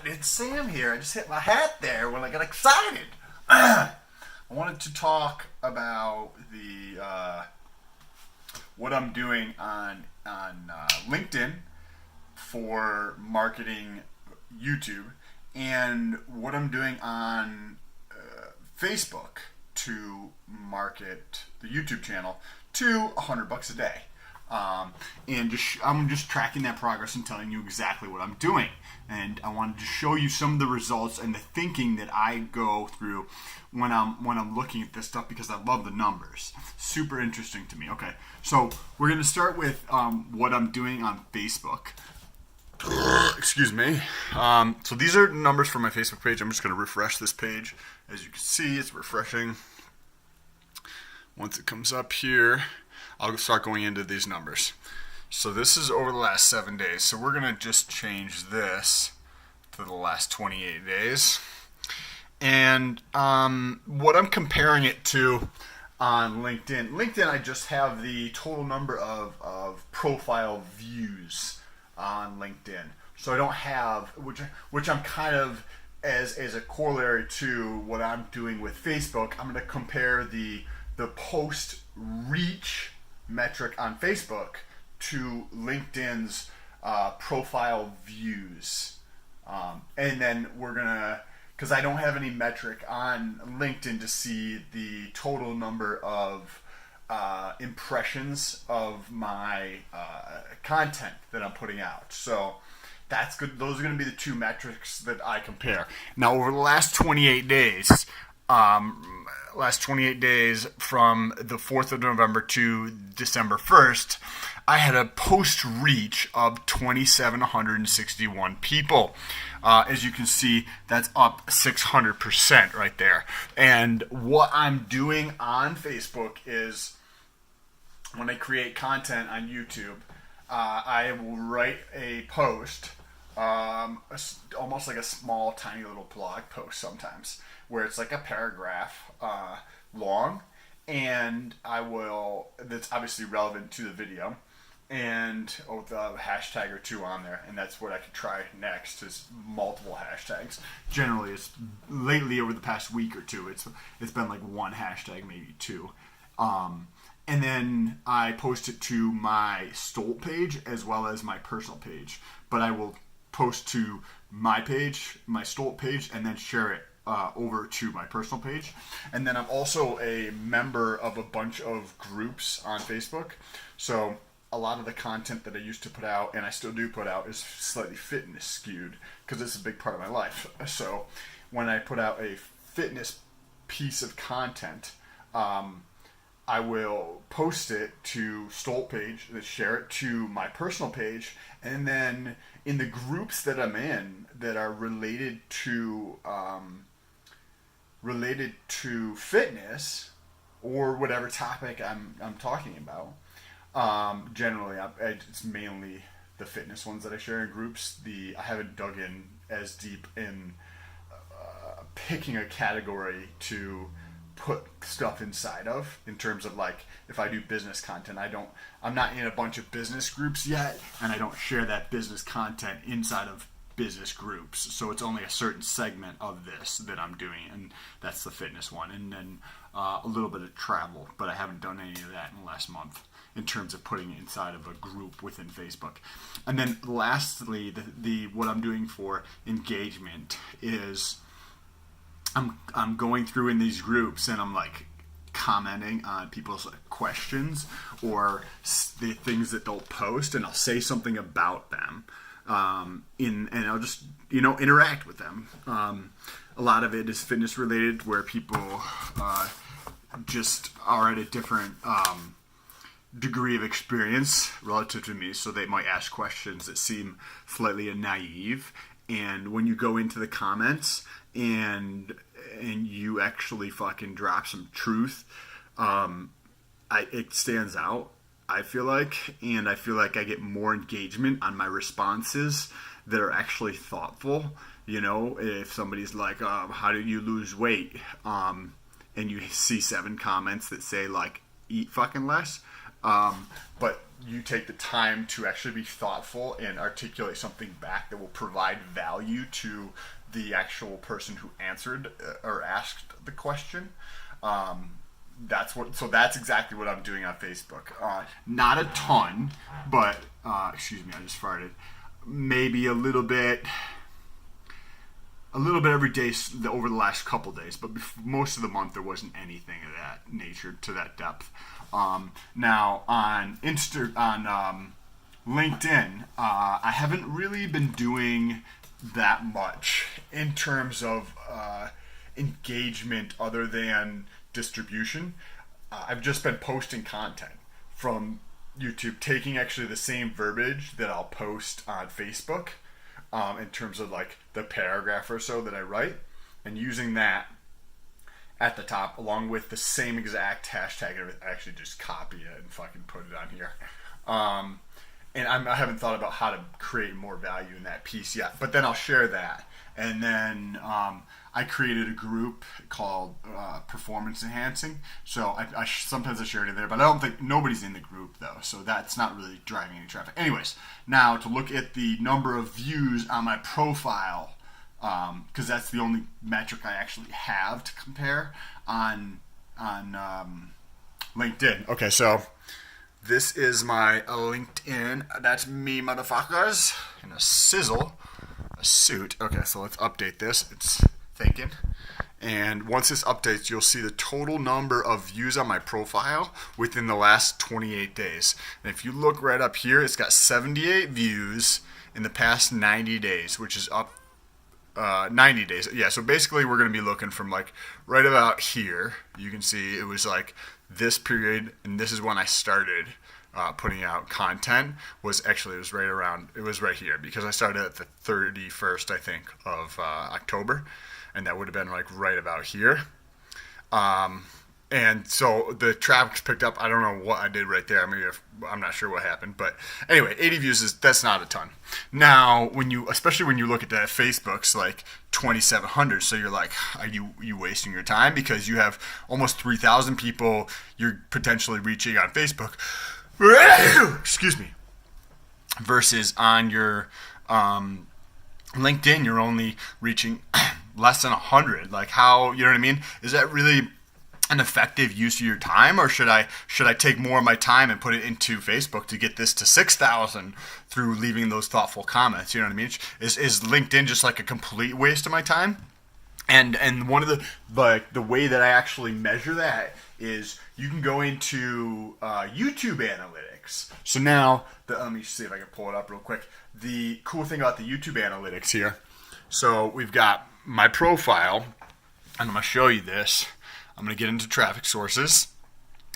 It's Sam here. I just hit my hat there when I got excited. I wanted to talk about the what I'm doing on LinkedIn for marketing YouTube, and what I'm doing on Facebook to market the YouTube channel to $100 a day. And I'm just tracking that progress and telling you exactly what I'm doing. And I wanted to show you some of the results and the thinking that I go through when I'm looking at this stuff, because I love the numbers. Super interesting to me. Okay, so we're going to start with what I'm doing on Facebook. Excuse me. So these are numbers for my Facebook page. I'm just going to refresh this page. As you can see, it's refreshing. Once it comes up here, I'll start going into these numbers. So this is over the last 7 days. So we're going to just change this to the last 28 days. And what I'm comparing it to on LinkedIn, I just have the total number of profile views on LinkedIn. So I don't have, which I'm kind of, as a corollary to what I'm doing with Facebook, I'm going to compare the post reach metric on Facebook to LinkedIn's profile views. And then we're going to, because I don't have any metric on LinkedIn to see the total number of impressions of my content that I'm putting out. So that's good. Those are going to be the two metrics that I compare. Now, over the last 28 days, from the 4th of November to December 1st, I had a post reach of 2,761 people. As you can see, that's up 600% right there. And what I'm doing on Facebook is, when I create content on YouTube, I will write a post, almost like a small, tiny little blog post sometimes, where it's like a paragraph long, and that's obviously relevant to the video, and with a hashtag or two on there, and that's what I could try next, is multiple hashtags. Generally, it's lately over the past week or two, it's been like one hashtag, maybe two. And then I post it to my Stolt page as well as my personal page. But I will post to my page, my Stolt page, and then share it over to my personal page. And then I'm also a member of a bunch of groups on Facebook. So a lot of the content that I used to put out, and I still do put out, is slightly fitness skewed, because it's a big part of my life. So when I put out a fitness piece of content, I will post it to Stolt page, then share it to my personal page, and then in the groups that I'm in that are related to fitness or whatever topic I'm talking about. Generally, it's mainly the fitness ones that I share in groups. I haven't dug in as deep in picking a category to put stuff inside of, in terms of, like, if I do business content, I'm not in a bunch of business groups yet, and I don't share that business content inside of business groups. So it's only a certain segment of this that I'm doing, and that's the fitness one, and then a little bit of travel, but I haven't done any of that in the last month in terms of putting it inside of a group within Facebook. And then lastly, the what I'm doing for engagement is I'm going through in these groups, and I'm like commenting on people's questions or the things that they'll post, and I'll say something about them, and I'll just interact with them. A lot of it is fitness related, where people just are at a different degree of experience relative to me, so they might ask questions that seem slightly naive. And when you go into the comments and you actually fucking drop some truth, it stands out, I feel like. And I feel like I get more engagement on my responses that are actually thoughtful. If somebody's like, how do you lose weight? And you see 7 comments that say, like, eat fucking less. But you take the time to actually be thoughtful and articulate something back that will provide value to the actual person who answered or asked the question. That's exactly what I'm doing on Facebook. Not a ton, but excuse me, I just farted. Maybe a little bit every day over the last couple days, but most of the month there wasn't anything of that nature to that depth. Now on LinkedIn, I haven't really been doing that much in terms of engagement other than distribution. I've just been posting content from YouTube, taking actually the same verbiage that I'll post on Facebook in terms of like the paragraph or so that I write, and using that at the top along with the same exact hashtag. I actually just copy it and fucking put it on here. And I haven't thought about how to create more value in that piece yet, but then I'll share that. And then I created a group called Performance Enhancing. So sometimes I share it in there, but I don't think nobody's in the group though. So that's not really driving any traffic. Anyways, now to look at the number of views on my profile, because that's the only metric I actually have to compare on LinkedIn. Okay, so this is my LinkedIn. That's me, motherfuckers, in a suit. Okay, so let's update this. It's thinking. And once this updates, you'll see the total number of views on my profile within the last 28 days. And if you look right up here, it's got 78 views in the past 90 days, which is up 90 days. Yeah, so basically we're going to be looking from like right about here. You can see it was like this period, and this is when I started putting out content. It was right here, because I started at the 31st, I think, of October, and that would have been like right about here. And so the traffic's picked up. I don't know what I did right there. I'm not sure what happened, but anyway, 80 views that's not a ton. Now, especially when you look at that, Facebook's like 2,700. So you're like, are you wasting your time? Because you have almost 3,000 people you're potentially reaching on Facebook. Excuse me. Versus on your LinkedIn, you're only reaching less than 100. Like, how, you know what I mean? Is that really an effective use of your time, or should I take more of my time and put it into Facebook to get this to 6,000 through leaving those thoughtful comments? You know what I mean? Is LinkedIn just like a complete waste of my time? And one of the way that I actually measure that is you can go into YouTube analytics. So now let me see if I can pull it up real quick. The cool thing about the YouTube analytics here. So we've got my profile, and I'm going to show you this. I'm going to get into traffic sources.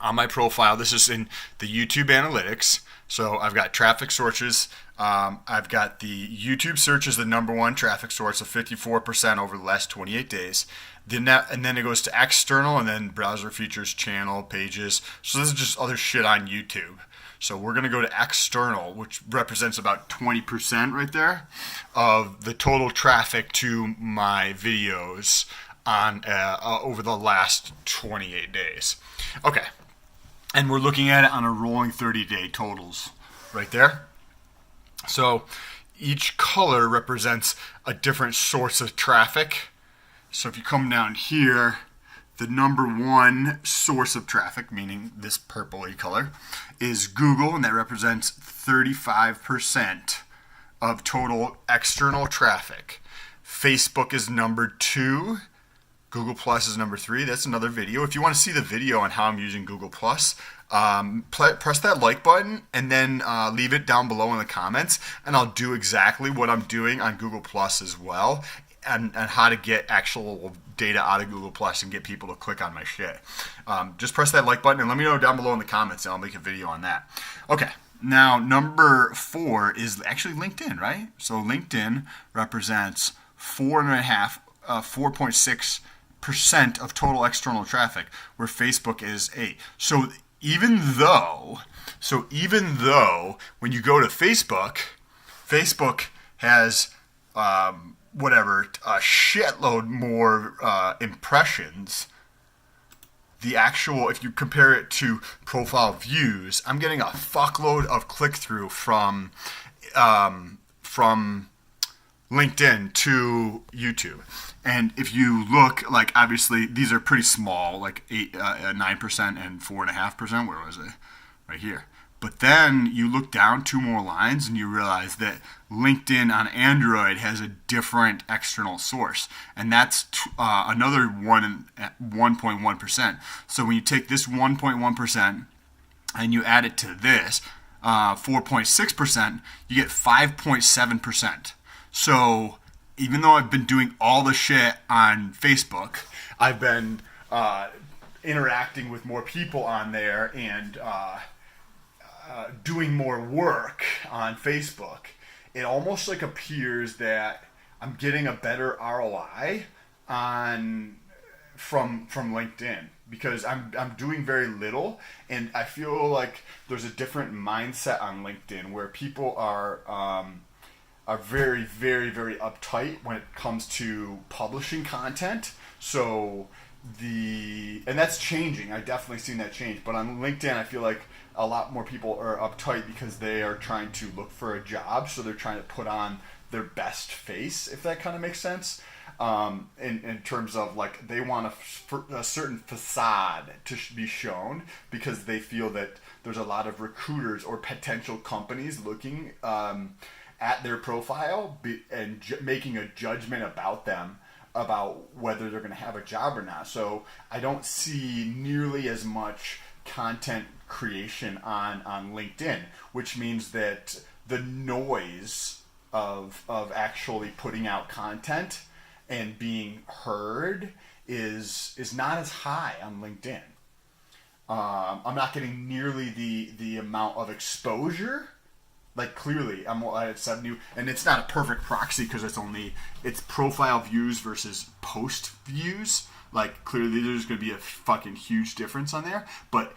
On my profile, this is in the YouTube analytics. So I've got traffic sources. I've got the YouTube search as the number one traffic source of 54% over the last 28 days. And then it goes to external, and then browser features, channel, pages. So this is just other shit on YouTube. So we're going to go to external, which represents about 20% right there of the total traffic to my videos on over the last 28 days. Okay, and we're looking at it on a rolling 30-day totals right there. So each color represents a different source of traffic. So if you come down here, the number one source of traffic, meaning this purpley color, is Google, and that represents 35% of total external traffic. Facebook is number 2. Google Plus is number 3. That's another video. If you want to see the video on how I'm using Google Plus, press that like button and then leave it down below in the comments, and I'll do exactly what I'm doing on Google Plus as well, and how to get actual data out of Google Plus and get people to click on my shit. Just press that like button and let me know down below in the comments, and I'll make a video on that. Okay, now number 4 is actually LinkedIn, right? So LinkedIn represents 4.6% of total external traffic, where Facebook is 8. So even though when you go to Facebook has a shitload more impressions the actual, if you compare it to profile views, I'm getting a fuckload of click-through from LinkedIn to YouTube. And if you look, like, obviously these are pretty small, like 9% and 4.5%. Where was it? Right here. But then you look down 2 more lines and you realize that LinkedIn on Android has a different external source, and that's another 1.1%. So when you take this 1.1% and you add it to this 4.6%, you get 5.7%. So even though I've been doing all the shit on Facebook, I've been interacting with more people on there and doing more work on Facebook. It almost like appears that I'm getting a better ROI from LinkedIn, because I'm doing very little, and I feel like there's a different mindset on LinkedIn where people are very, very, very uptight when it comes to publishing content. So and that's changing. I definitely seen that change. But on LinkedIn, I feel like a lot more people are uptight because they are trying to look for a job. So they're trying to put on their best face, if that kind of makes sense. In terms of, like, they want a certain facade to be shown because they feel that there's a lot of recruiters or potential companies looking at their profile and making a judgment about them, about whether they're going to have a job or not. So I don't see nearly as much content creation on LinkedIn, which means that the noise of actually putting out content and being heard is not as high on LinkedIn. I'm not getting nearly the amount of exposure. Like, clearly, I'm at 70, and it's not a perfect proxy because it's profile views versus post views. Like, clearly, there's going to be a fucking huge difference on there. But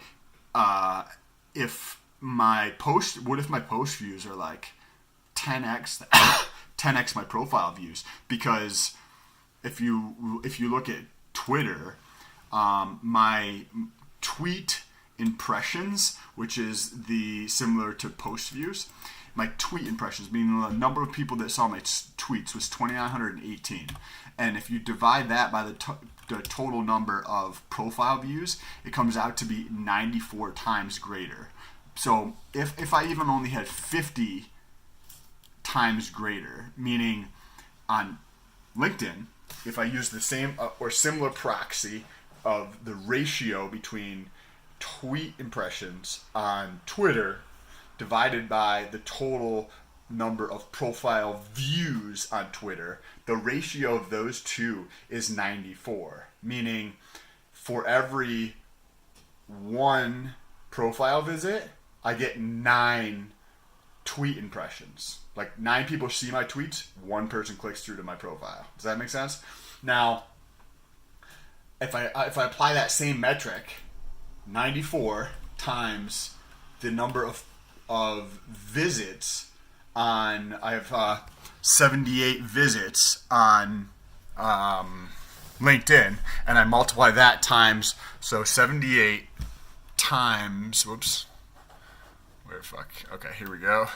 what if my post views are like 10x, 10x my profile views? Because if you look at Twitter, my tweet impressions, which is similar to post views, my tweet impressions, meaning the number of people that saw my tweets, was 2,918. And if you divide that by the total number of profile views, it comes out to be 94 times greater. So if I even only had 50 times greater, meaning on LinkedIn, if I use the same or similar proxy of the ratio between tweet impressions on Twitter divided by the total number of profile views on Twitter, the ratio of those two is 94. Meaning, for every 1 profile visit, I get 9 tweet impressions. Like, 9 people see my tweets, 1 person clicks through to my profile. Does that make sense? Now, if I apply that same metric, 94 times the number of visits on, I have 78 visits on LinkedIn, and I multiply that times, so 78 times, okay, here we go.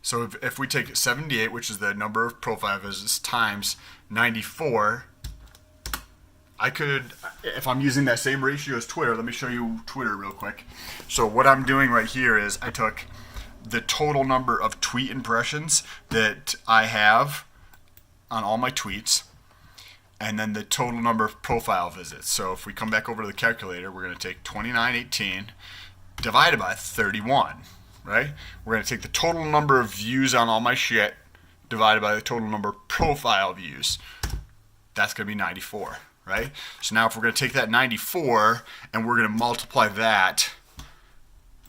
So if we take 78, which is the number of profile visits, times 94, I could, if I'm using that same ratio as Twitter, let me show you Twitter real quick. So what I'm doing right here is I took the total number of tweet impressions that I have on all my tweets, and then the total number of profile visits. So if we come back over to the calculator, we're going to take 2918 divided by 31, right? We're going to take the total number of views on all my shit divided by the total number of profile views. That's going to be 94. Right? So now if we're going to take that 94 and we're going to multiply that,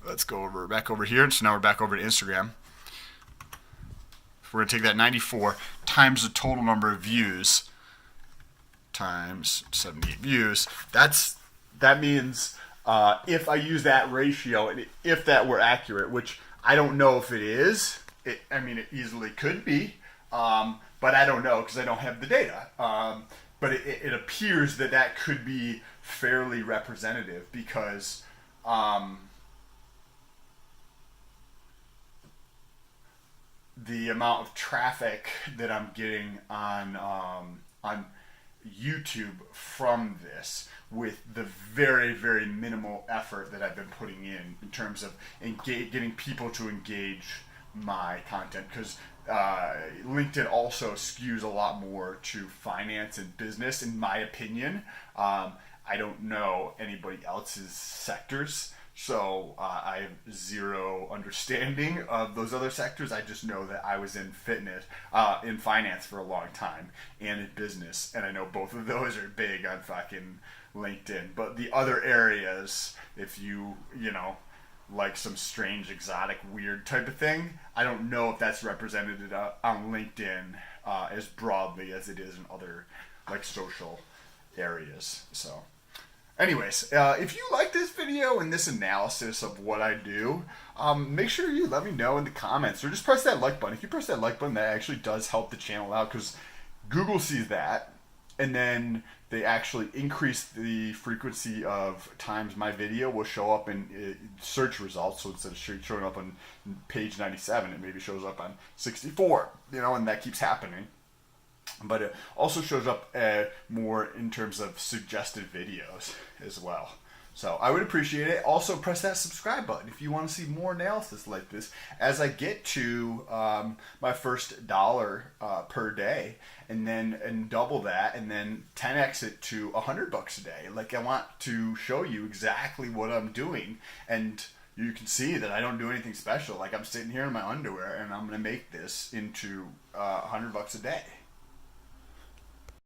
let's go back over here. So now we're back over to Instagram. We're going to take that 94 times the total number of views times 78 views. That means if I use that ratio, and if that were accurate, which I don't know if it is, it easily could be, but I don't know because I don't have the data. but it appears that that could be fairly representative because the amount of traffic that I'm getting on YouTube from this, with the very, very minimal effort that I've been putting in terms of getting people to engage my content, because LinkedIn also skews a lot more to finance and business, in my opinion. I don't know anybody else's sectors, so I have zero understanding of those other sectors. I just know that I was in in finance for a long time, and in business, and I know both of those are big on fucking LinkedIn. But the other areas, if you like some strange, exotic, weird type of thing, I don't know if that's represented on LinkedIn as broadly as it is in other like social areas. So anyways, if you like this video and this analysis of what I do, make sure you let me know in the comments, or just press that like button. If you press that like button, that actually does help the channel out, because Google sees that, and then they actually increase the frequency of times my video will show up in search results. So instead of showing up on page 97, it maybe shows up on 64, and that keeps happening. But it also shows up more in terms of suggested videos as well. So I would appreciate it. Also, press that subscribe button if you want to see more analysis like this as I get to my first $1 per day, and double that, and then 10x it to $100 a day. Like, I want to show you exactly what I'm doing, and you can see that I don't do anything special. Like, I'm sitting here in my underwear, and I'm going to make this into $100 a day.